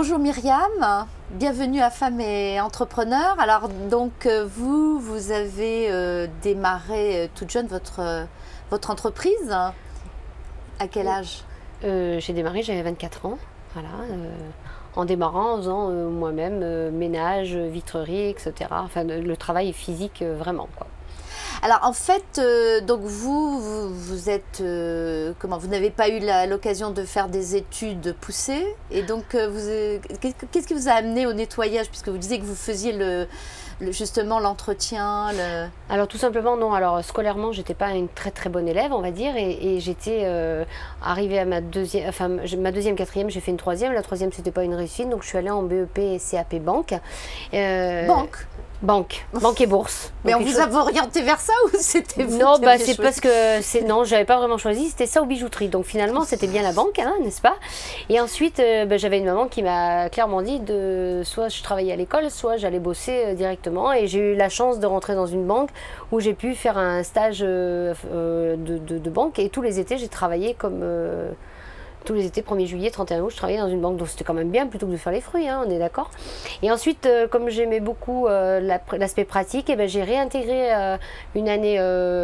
Bonjour Myriam, bienvenue à Femmes et Entrepreneurs. Alors donc vous avez démarré toute jeune votre entreprise. À quel âge? J'ai démarré, j'avais 24 ans, voilà, en démarrant, en faisant moi-même ménage, vitrerie, etc. Enfin, le travail physique vraiment, quoi. Alors en fait, donc vous êtes comment? Vous n'avez pas eu l'occasion de faire des études poussées, et donc qu'est-ce qui vous a amené au nettoyage, puisque vous disiez que vous faisiez justement l'entretien. Alors tout simplement non. Alors scolairement, j'étais pas une très bonne élève, on va dire, et j'étais arrivée à ma deuxième, quatrième, j'ai fait une troisième. La troisième, c'était pas une réussite, donc je suis allée en BEP et CAP banque. Banque et bourse. Mais on vous a orienté vers ça, ou c'était vous? Non, bah, c'est parce que non, j'avais pas vraiment choisi, c'était ça ou bijouterie. Donc finalement, c'était bien la banque, hein, n'est-ce pas? Et ensuite, j'avais une maman qui m'a clairement dit soit je travaillais à l'école, soit j'allais bosser directement. Et j'ai eu la chance de rentrer dans une banque où j'ai pu faire un stage de banque. Et tous les étés, j'ai travaillé comme... tous les étés, 1er juillet, 31 août, je travaillais dans une banque, donc c'était quand même bien plutôt que de faire les fruits, hein, on est d'accord. Et ensuite, comme j'aimais beaucoup l'aspect pratique, j'ai réintégré une année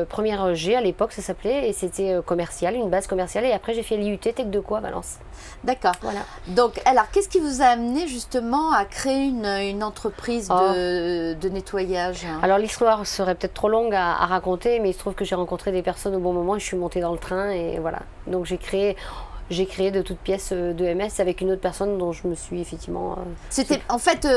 première G à l'époque, ça s'appelait, et c'était commercial, une base commerciale, et après j'ai fait l'IUT Tech de Co à Valence. D'accord. Voilà. Donc, alors, qu'est-ce qui vous a amené justement à créer une entreprise de nettoyage? Alors, l'histoire serait peut-être trop longue à raconter, mais il se trouve que j'ai rencontré des personnes au bon moment, et je suis montée dans le train, et voilà. Donc, j'ai créé de toutes pièces de MS avec une autre personne dont je me suis effectivement... C'était en fait,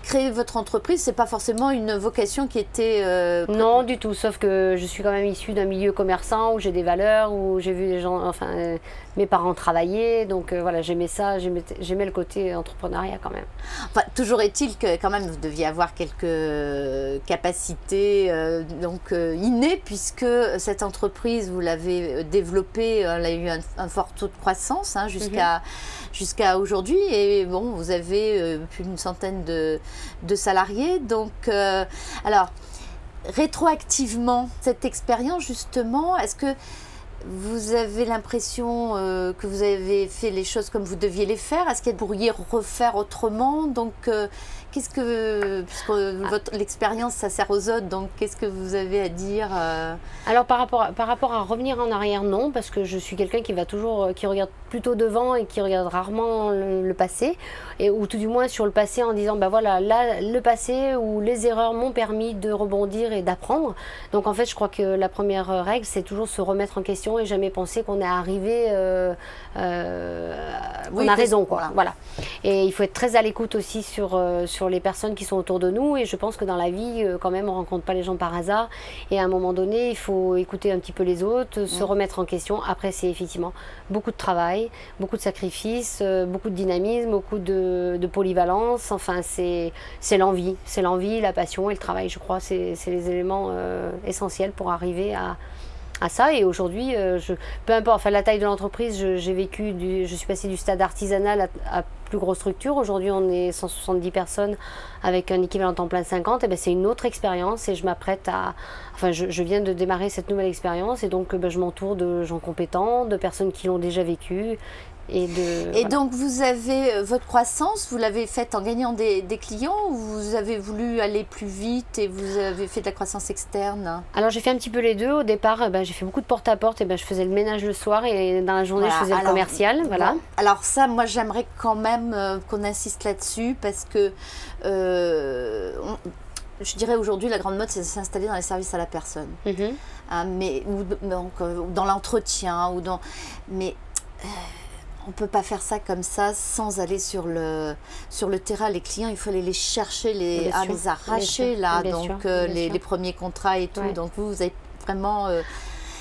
créer votre entreprise, c'est pas forcément une vocation qui était... Non, du tout, sauf que je suis quand même issue d'un milieu commerçant où j'ai des valeurs, où j'ai vu les gens, enfin, mes parents travailler, donc voilà, j'aimais ça, j'aimais le côté entrepreneuriat quand même. Enfin, toujours est-il que quand même vous deviez avoir quelques capacités innées, puisque cette entreprise, vous l'avez développée, elle a eu un fort taux de croissance, hein, jusqu'à aujourd'hui, et bon, vous avez plus d'une centaine de salariés. Donc, alors, rétroactivement, cette expérience justement, est-ce que vous avez l'impression que vous avez fait les choses comme vous deviez les faire? Est-ce que vous pourriez refaire autrement? Donc, qu'est-ce que, puisque l'expérience, ça sert aux autres, donc qu'est-ce que vous avez à dire? Alors, par rapport à revenir en arrière, non, parce que je suis quelqu'un qui regarde plutôt devant et qui regarde rarement le passé, ou tout du moins sur le passé en disant, bah voilà, là, le passé ou les erreurs m'ont permis de rebondir et d'apprendre. Donc, en fait, je crois que la première règle, c'est toujours se remettre en question et jamais penser qu'on est arrivé, qu'on a raison, quoi. Voilà. Et il faut être très à l'écoute aussi sur les personnes qui sont autour de nous, et je pense que dans la vie, quand même, on ne rencontre pas les gens par hasard, et à un moment donné, il faut écouter un petit peu les autres, se remettre en question. Après, c'est effectivement beaucoup de travail, beaucoup de sacrifices, beaucoup de dynamisme, beaucoup de polyvalence. Enfin, c'est l'envie, la passion et le travail, je crois, c'est les éléments essentiels pour arriver à ça. Et aujourd'hui, peu importe, enfin, la taille de l'entreprise, je suis passée du stade artisanal à plus grosse structure. Aujourd'hui, on est 170 personnes avec un équivalent temps plein de 50. Et ben, c'est une autre expérience, et je m'apprête à... Enfin, je viens de démarrer cette nouvelle expérience, et donc je m'entoure de gens compétents, de personnes qui l'ont déjà vécu. Et voilà. Donc, vous avez votre croissance, vous l'avez faite en gagnant des clients, ou vous avez voulu aller plus vite et vous avez fait de la croissance externe? Alors, j'ai fait un petit peu les deux. Au départ, j'ai fait beaucoup de porte-à-porte, et je faisais le ménage le soir, et dans la journée, je faisais le commercial. Voilà. Bon, alors ça, moi, j'aimerais quand même qu'on insiste là-dessus, parce que je dirais aujourd'hui, la grande mode, c'est de s'installer dans les services à la personne. Dans l'entretien, mais on ne peut pas faire ça comme ça sans aller sur le terrain. Les clients, il faut aller les chercher, les arracher là, donc les premiers contrats et tout. Ouais. Donc vous avez vraiment...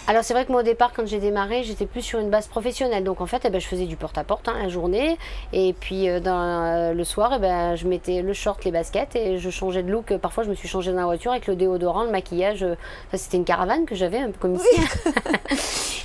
Alors c'est vrai que moi au départ, quand j'ai démarré, j'étais plus sur une base professionnelle. Donc en fait, je faisais du porte-à-porte la journée, et puis le soir, je mettais le short, les baskets, et je changeais de look. Parfois, je me suis changée dans la voiture avec le déodorant, le maquillage. C'était une caravane que j'avais, un peu comme ici.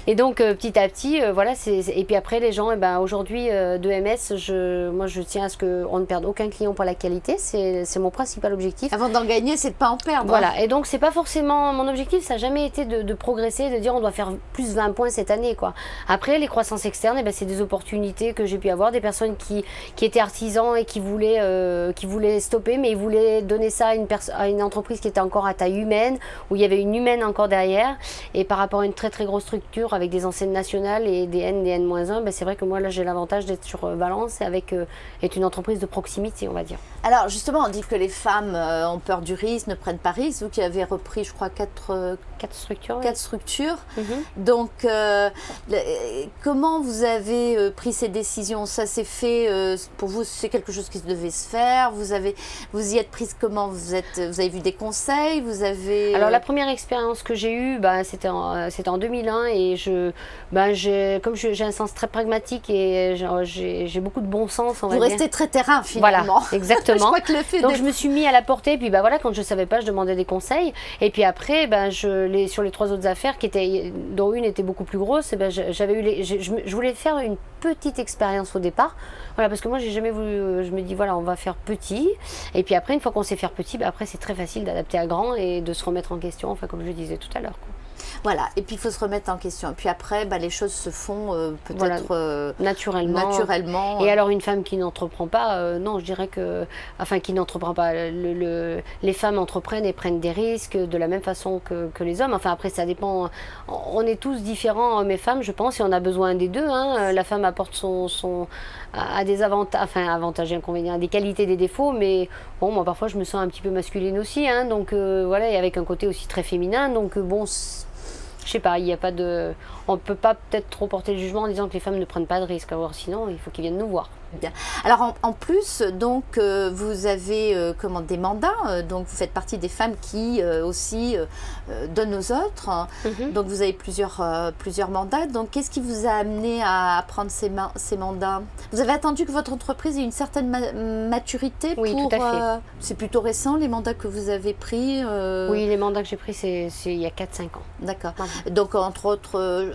Et donc petit à petit, voilà, et puis après les gens, eh ben, aujourd'hui de MS, moi je tiens à ce qu'on ne perde aucun client pour la qualité, c'est mon principal objectif. Avant d'en gagner, c'est de ne pas en perdre. Voilà, et donc c'est pas forcément mon objectif, ça n'a jamais été de progresser, de dire on doit faire plus 20 points cette année, quoi. Après les croissances externes, eh ben, c'est des opportunités que j'ai pu avoir, des personnes qui étaient artisans et qui voulaient stopper, mais ils voulaient donner ça à une entreprise qui était encore à taille humaine, où il y avait une humaine encore derrière, et par rapport à une très très grosse structure avec des enseignes nationales et des N-1, ben, c'est vrai que moi là j'ai l'avantage d'être sur Valence et est une entreprise de proximité, on va dire. Alors justement, on dit que les femmes ont peur du risque, ne prennent pas risque. Vous qui avez repris, je crois, quatre structures. Quatre structures. Donc, comment vous avez pris ces décisions? Ça s'est fait, pour vous, c'est quelque chose qui devait se faire? Vous y êtes prise comment? Vous avez vu des conseils? Vous avez... Alors la première expérience que j'ai eue, c'était en 2001 et comme j'ai un sens très pragmatique et j'ai beaucoup de bon sens, on va dire. Vous restez très terrain finalement. Voilà, exactement. Je crois que le fait donc je me suis mis à la portée, puis voilà, quand je ne savais pas, je demandais des conseils. Et puis après, sur les 3 autres affaires, dont une était beaucoup plus grosse, je voulais faire une petite expérience au départ. Voilà, parce que moi, j'ai jamais voulu, je me dis, voilà, on va faire petit. Et puis après, une fois qu'on sait faire petit, après, c'est très facile d'adapter à grand et de se remettre en question, enfin, comme je disais tout à l'heure. Voilà, et puis il faut se remettre en question. Et puis après, les choses se font peut-être naturellement. Et alors une femme qui n'entreprend pas, non, je dirais que, enfin qui n'entreprend pas, les femmes entreprennent et prennent des risques de la même façon que les hommes. Enfin après ça dépend, on est tous différents hommes et femmes je pense et on a besoin des deux. Hein. La femme apporte à des avantages et inconvénients, des qualités, des défauts, mais bon, moi parfois je me sens un petit peu masculine aussi, hein, donc voilà, et avec un côté aussi très féminin, donc bon, je sais pas, il n'y a pas de... On ne peut pas peut-être trop porter le jugement en disant que les femmes ne prennent pas de risques, alors sinon il faut qu'ils viennent nous voir. Bien. Alors en plus, donc vous avez des mandats, donc vous faites partie des femmes qui aussi donnent aux autres, donc vous avez plusieurs mandats. Donc qu'est-ce qui vous a amené à prendre ces mandats? Vous avez attendu que votre entreprise ait une certaine maturité? Oui, tout à fait. C'est plutôt récent les mandats que vous avez pris? Oui, les mandats que j'ai pris, c'est il y a 4-5 ans. D'accord. Donc entre autres,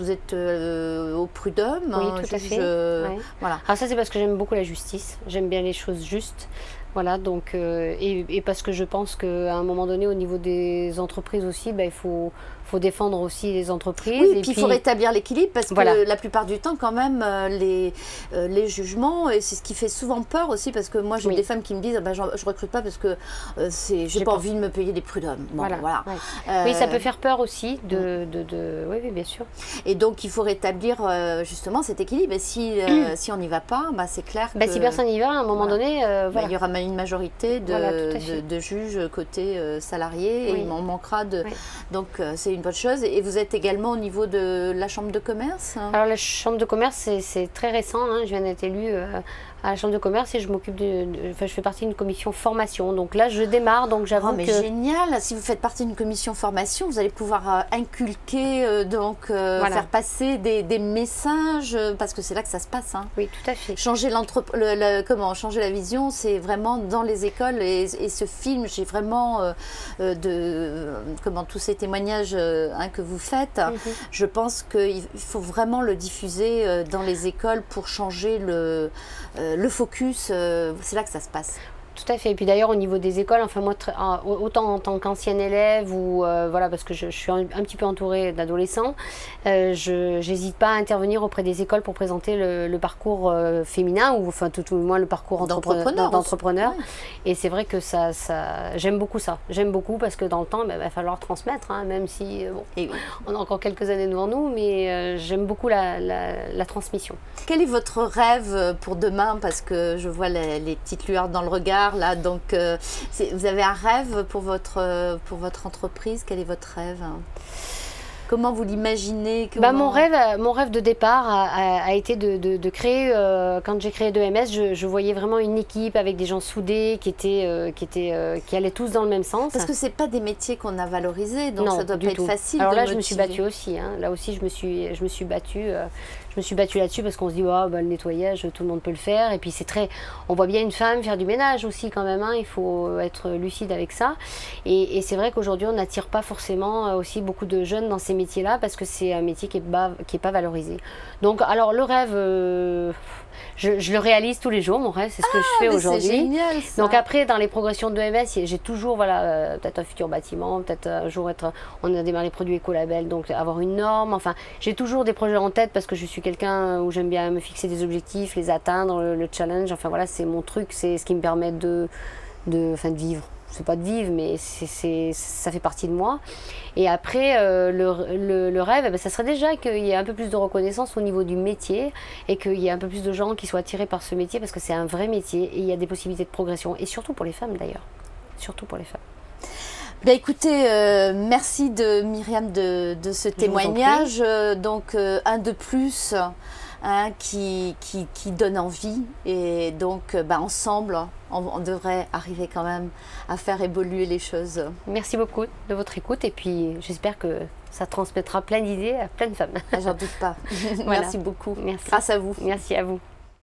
vous êtes au prud'homme? Oui, tout à fait. Ouais. Voilà. Alors ça c'est parce que j'aime beaucoup la justice, j'aime bien les choses justes, voilà, donc, et parce que je pense qu'à un moment donné au niveau des entreprises aussi, il faut défendre aussi les entreprises. Oui, et puis il faut rétablir l'équilibre parce que la plupart du temps quand même les jugements, et c'est ce qui fait souvent peur aussi parce que moi j'ai des femmes qui me disent je recrute pas parce que j'ai pas envie de me payer des prud'hommes. Bon, voilà. Oui, ça peut faire peur aussi oui, bien sûr. Et donc il faut rétablir justement cet équilibre et si on n'y va pas, c'est clair que... si personne n'y va, à un moment donné, il y aura une majorité de juges côté salarié et il m'en manquera de... Donc c'est une bonne chose. Et vous êtes également au niveau de la chambre de commerce? Alors la chambre de commerce, c'est très récent, hein. Je viens d'être élue à la chambre de commerce et je m'occupe je fais partie d'une commission formation. Donc là, je démarre, donc j'avoue que... génial! Si vous faites partie d'une commission formation, vous allez pouvoir inculquer, faire passer des messages, parce que c'est là que ça se passe. Hein. Oui, tout à fait. Changer changer la vision, c'est vraiment dans les écoles et ce film, j'ai vraiment tous ces témoignages que vous faites, je pense qu'il faut vraiment le diffuser dans les écoles pour changer le focus, c'est là que ça se passe. Tout à fait. Et puis d'ailleurs au niveau des écoles, enfin moi autant en tant qu'ancienne élève ou voilà, parce que je suis un petit peu entourée d'adolescents, je n'hésite pas à intervenir auprès des écoles pour présenter le parcours féminin ou enfin tout au moins le parcours d'entrepreneur. Ouais. Et c'est vrai que ça j'aime beaucoup ça. J'aime beaucoup parce que dans le temps, il va falloir transmettre, hein, même si on a encore quelques années devant nous, mais j'aime beaucoup la transmission. Quel est votre rêve pour demain? Parce que je vois les petites lueurs dans le regard. Là, donc, vous avez un rêve pour votre entreprise? Quel est votre rêve? Comment vous l'imaginez? Mon rêve de départ a été de créer, quand j'ai créé 2MS, je voyais vraiment une équipe avec des gens soudés qui allaient tous dans le même sens. Parce que ce n'est pas des métiers qu'on a valorisés, donc ça ne doit pas être facile. Alors là, je me suis battue aussi. Hein. Là aussi, je me suis battue. Je me suis battue là-dessus parce qu'on se dit le nettoyage, tout le monde peut le faire. Et puis on voit bien une femme faire du ménage aussi quand même. Hein. Il faut être lucide avec ça. Et c'est vrai qu'aujourd'hui, on n'attire pas forcément aussi beaucoup de jeunes dans ces métiers-là parce que c'est un métier qui est pas valorisé. Donc, alors le rêve, je le réalise tous les jours, mon rêve, c'est ce que je fais aujourd'hui. C'est génial, ça. Donc après, dans les progressions de EMS, j'ai toujours, voilà, peut-être un futur bâtiment, peut-être un jour on a démarré les produits écolabel, donc avoir une norme. Enfin, j'ai toujours des projets en tête parce que je suis quelqu'un où j'aime bien me fixer des objectifs, les atteindre, le challenge. Enfin voilà, c'est mon truc, c'est ce qui me permet de vivre. C'est pas de vivre, mais ça fait partie de moi. Et après, le rêve, eh ben, ça serait déjà qu'il y ait un peu plus de reconnaissance au niveau du métier et qu'il y ait un peu plus de gens qui soient attirés par ce métier parce que c'est un vrai métier et il y a des possibilités de progression. Et surtout pour les femmes d'ailleurs. Surtout pour les femmes. Ben écoutez, merci Myriam de ce témoignage. Donc un de plus hein, qui donne envie. Et donc ben, ensemble, on devrait arriver quand même à faire évoluer les choses. Merci beaucoup de votre écoute et puis j'espère que ça transmettra plein d'idées à plein de femmes. J'en doute pas. Voilà. Merci beaucoup. Merci. Grâce à vous. Merci à vous.